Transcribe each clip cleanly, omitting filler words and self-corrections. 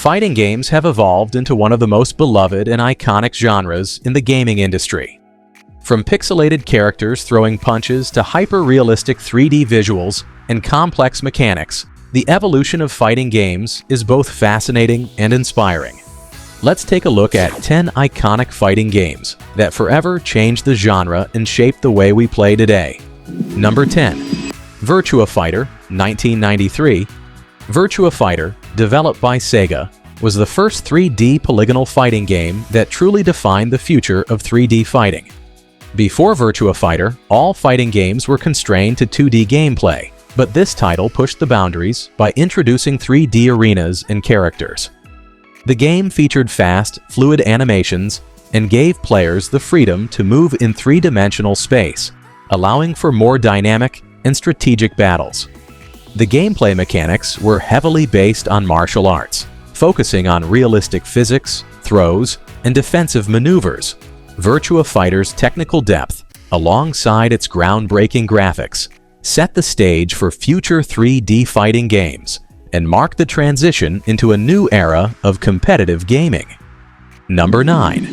Fighting games have evolved into one of the most beloved and iconic genres in the gaming industry. From pixelated characters throwing punches to hyper-realistic 3D visuals and complex mechanics, the evolution of fighting games is both fascinating and inspiring. Let's take a look at 10 iconic fighting games that forever changed the genre and shaped the way we play today. Number 10. Virtua Fighter, 1993. Virtua Fighter, developed by Sega, was the first 3D polygonal fighting game that truly defined the future of 3D fighting. Before Virtua Fighter, all fighting games were constrained to 2D gameplay, but this title pushed the boundaries by introducing 3D arenas and characters. The game featured fast, fluid animations and gave players the freedom to move in three-dimensional space, allowing for more dynamic and strategic battles. The gameplay mechanics were heavily based on martial arts, focusing on realistic physics, throws, and defensive maneuvers. Virtua Fighter's technical depth, alongside its groundbreaking graphics, set the stage for future 3D fighting games and marked the transition into a new era of competitive gaming. Number 9.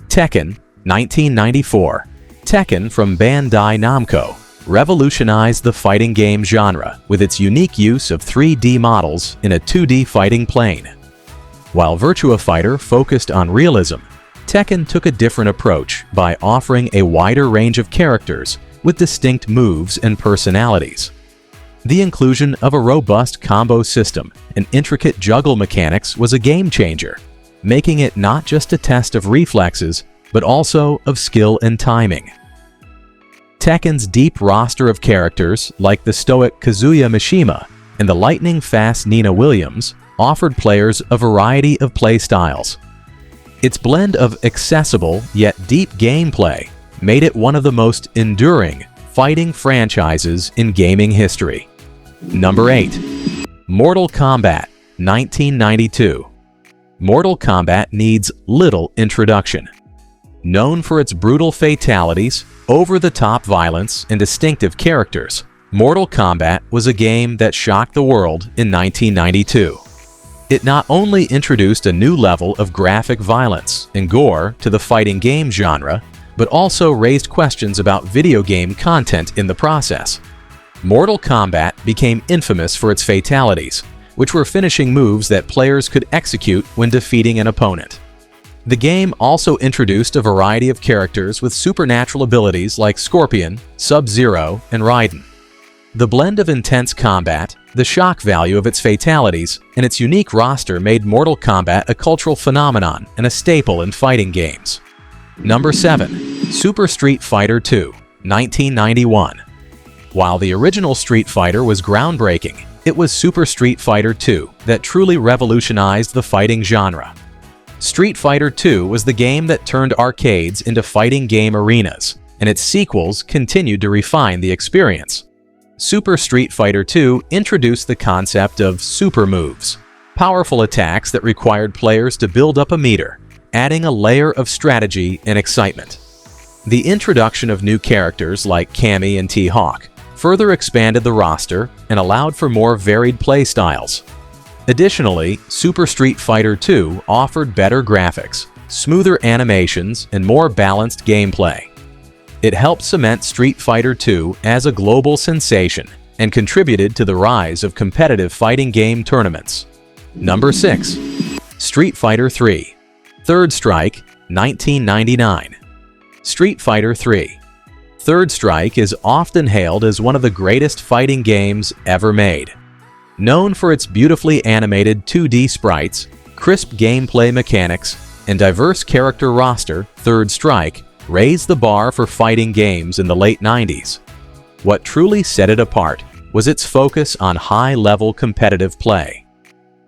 Tekken, 1994. Tekken from Bandai Namco revolutionized the fighting game genre with its unique use of 3D models in a 2D fighting plane. While Virtua Fighter focused on realism, Tekken took a different approach by offering a wider range of characters with distinct moves and personalities. The inclusion of a robust combo system and intricate juggle mechanics was a game changer, making it not just a test of reflexes, but also of skill and timing. Tekken's deep roster of characters, like the stoic Kazuya Mishima and the lightning-fast Nina Williams, offered players a variety of play styles. Its blend of accessible yet deep gameplay made it one of the most enduring fighting franchises in gaming history. Number 8. Mortal Kombat, 1992. Mortal Kombat needs little introduction. Known for its brutal fatalities, over-the-top violence, and distinctive characters, Mortal Kombat was a game that shocked the world in 1992. It not only introduced a new level of graphic violence and gore to the fighting game genre, but also raised questions about video game content in the process. Mortal Kombat became infamous for its fatalities, which were finishing moves that players could execute when defeating an opponent. The game also introduced a variety of characters with supernatural abilities like Scorpion, Sub-Zero, and Raiden. The blend of intense combat, the shock value of its fatalities, and its unique roster made Mortal Kombat a cultural phenomenon and a staple in fighting games. Number 7. Super Street Fighter II, 1991. While the original Street Fighter was groundbreaking, it was Super Street Fighter II that truly revolutionized the fighting genre. Street Fighter II was the game that turned arcades into fighting game arenas, and its sequels continued to refine the experience. Super Street Fighter II introduced the concept of super moves, powerful attacks that required players to build up a meter, adding a layer of strategy and excitement. The introduction of new characters like Cammy and T-Hawk further expanded the roster and allowed for more varied play styles. Additionally, Super Street Fighter II offered better graphics, smoother animations, and more balanced gameplay. It helped cement Street Fighter II as a global sensation and contributed to the rise of competitive fighting game tournaments. Number 6. Street Fighter III. Third Strike, 1999. Street Fighter III. Third Strike is often hailed as one of the greatest fighting games ever made. Known for its beautifully animated 2D sprites, crisp gameplay mechanics, and diverse character roster, Third Strike raised the bar for fighting games in the late 90s. What truly set it apart was its focus on high-level competitive play.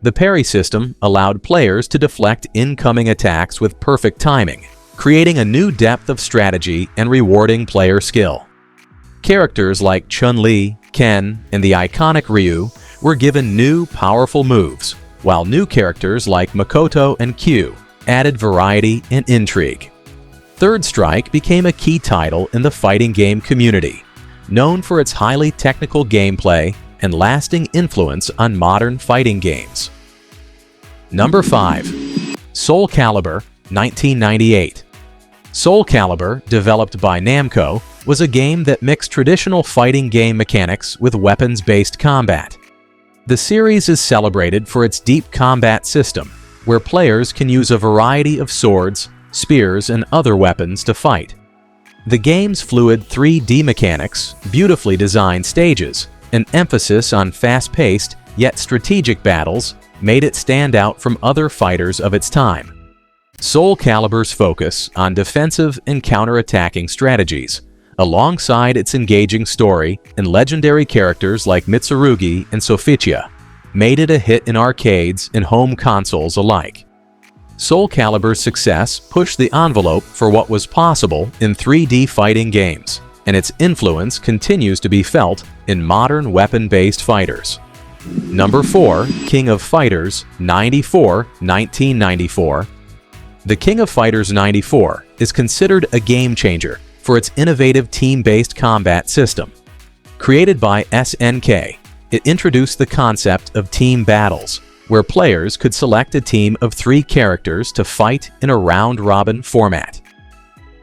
The parry system allowed players to deflect incoming attacks with perfect timing, creating a new depth of strategy and rewarding player skill. Characters like Chun-Li, Ken, and the iconic Ryu were given new, powerful moves, while new characters like Makoto and Q added variety and intrigue. Third Strike became a key title in the fighting game community, known for its highly technical gameplay and lasting influence on modern fighting games. Number 5. Soul Calibur, 1998. Soul Calibur, developed by Namco, was a game that mixed traditional fighting game mechanics with weapons-based combat. The series is celebrated for its deep combat system, where players can use a variety of swords, spears, and other weapons to fight. The game's fluid 3D mechanics, beautifully designed stages, and emphasis on fast-paced yet strategic battles made it stand out from other fighters of its time. Soul Calibur's focus on defensive and counter-attacking strategies, alongside its engaging story and legendary characters like Mitsurugi and Sophitia, made it a hit in arcades and home consoles alike. Soul Calibur's success pushed the envelope for what was possible in 3D fighting games, and its influence continues to be felt in modern weapon-based fighters. Number 4. King of Fighters 94, 1994. The King of Fighters 94 is considered a game-changer for its innovative team-based combat system. Created by SNK, it introduced the concept of team battles, where players could select a team of 3 characters to fight in a round-robin format.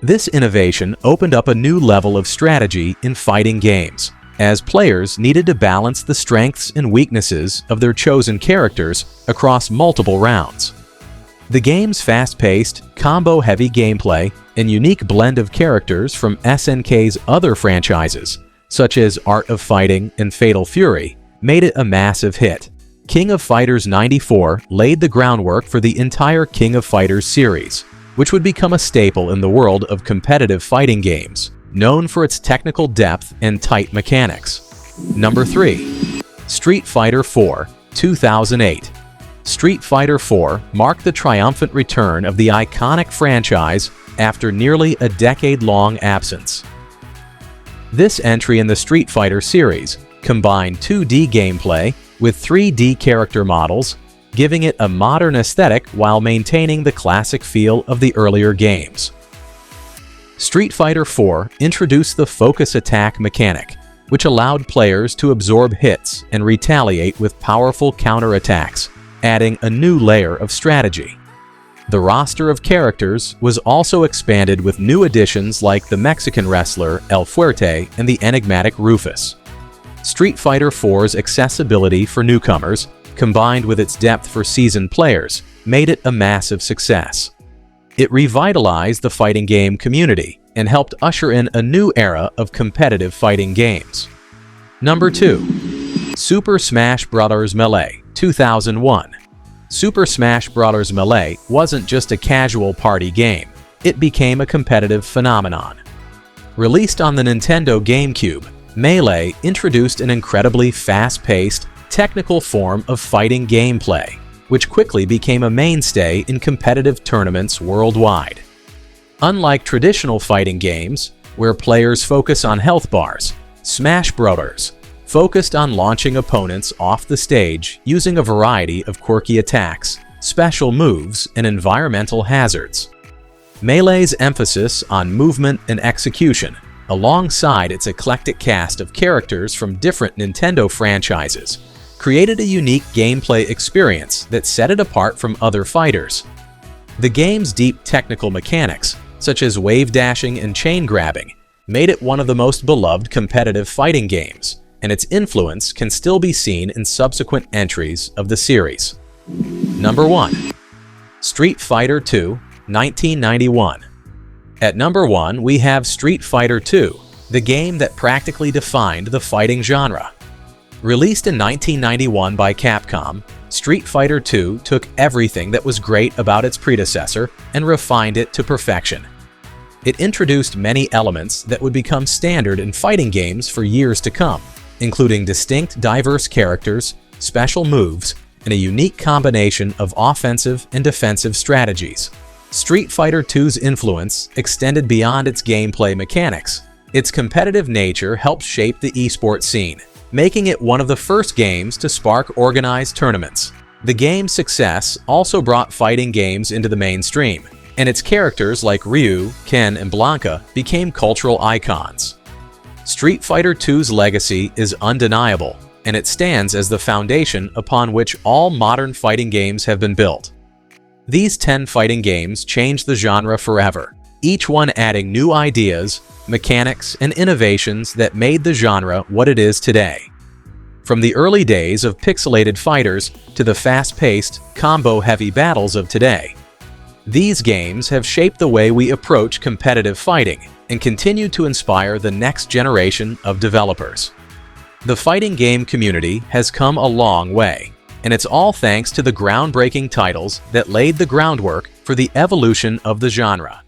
This innovation opened up a new level of strategy in fighting games, as players needed to balance the strengths and weaknesses of their chosen characters across multiple rounds. The game's fast-paced, combo-heavy gameplay and unique blend of characters from SNK's other franchises, such as Art of Fighting and Fatal Fury, made it a massive hit. King of Fighters 94 laid the groundwork for the entire King of Fighters series, which would become a staple in the world of competitive fighting games, known for its technical depth and tight mechanics. Number 3. Street Fighter 4, 2008. Street Fighter 4 marked the triumphant return of the iconic franchise after nearly a decade-long absence. This entry in the Street Fighter series combined 2D gameplay with 3D character models, giving it a modern aesthetic while maintaining the classic feel of the earlier games. Street Fighter 4 introduced the focus attack mechanic, which allowed players to absorb hits and retaliate with powerful counterattacks, adding a new layer of strategy. The roster of characters was also expanded with new additions like the Mexican wrestler El Fuerte and the enigmatic Rufus. Street Fighter 4's accessibility for newcomers, combined with its depth for seasoned players, made it a massive success. It revitalized the fighting game community and helped usher in a new era of competitive fighting games. Number 2. Super Smash Bros. Melee 2001. Super Smash Bros. Melee wasn't just a casual party game, it became a competitive phenomenon. Released on the Nintendo GameCube, Melee introduced an incredibly fast-paced, technical form of fighting gameplay, which quickly became a mainstay in competitive tournaments worldwide. Unlike traditional fighting games, where players focus on health bars, Smash Bros. Focused on launching opponents off the stage using a variety of quirky attacks, special moves, and environmental hazards. Melee's emphasis on movement and execution, alongside its eclectic cast of characters from different Nintendo franchises, created a unique gameplay experience that set it apart from other fighters. The game's deep technical mechanics, such as wave dashing and chain grabbing, made it one of the most beloved competitive fighting games, and its influence can still be seen in subsequent entries of the series. Number 1. Street Fighter 2, 1991. At number 1, we have Street Fighter 2, the game that practically defined the fighting genre. Released in 1991 by Capcom, Street Fighter 2 took everything that was great about its predecessor and refined it to perfection. It introduced many elements that would become standard in fighting games for years to come, including distinct, diverse characters, special moves, and a unique combination of offensive and defensive strategies. Street Fighter 2's influence extended beyond its gameplay mechanics. Its competitive nature helped shape the esports scene, making it one of the first games to spark organized tournaments. The game's success also brought fighting games into the mainstream, and its characters like Ryu, Ken, and Blanka became cultural icons. Street Fighter 2's legacy is undeniable, and it stands as the foundation upon which all modern fighting games have been built. These 10 fighting games changed the genre forever, each one adding new ideas, mechanics, and innovations that made the genre what it is today. From the early days of pixelated fighters to the fast-paced, combo-heavy battles of today, these games have shaped the way we approach competitive fighting and continue to inspire the next generation of developers. The fighting game community has come a long way, and it's all thanks to the groundbreaking titles that laid the groundwork for the evolution of the genre.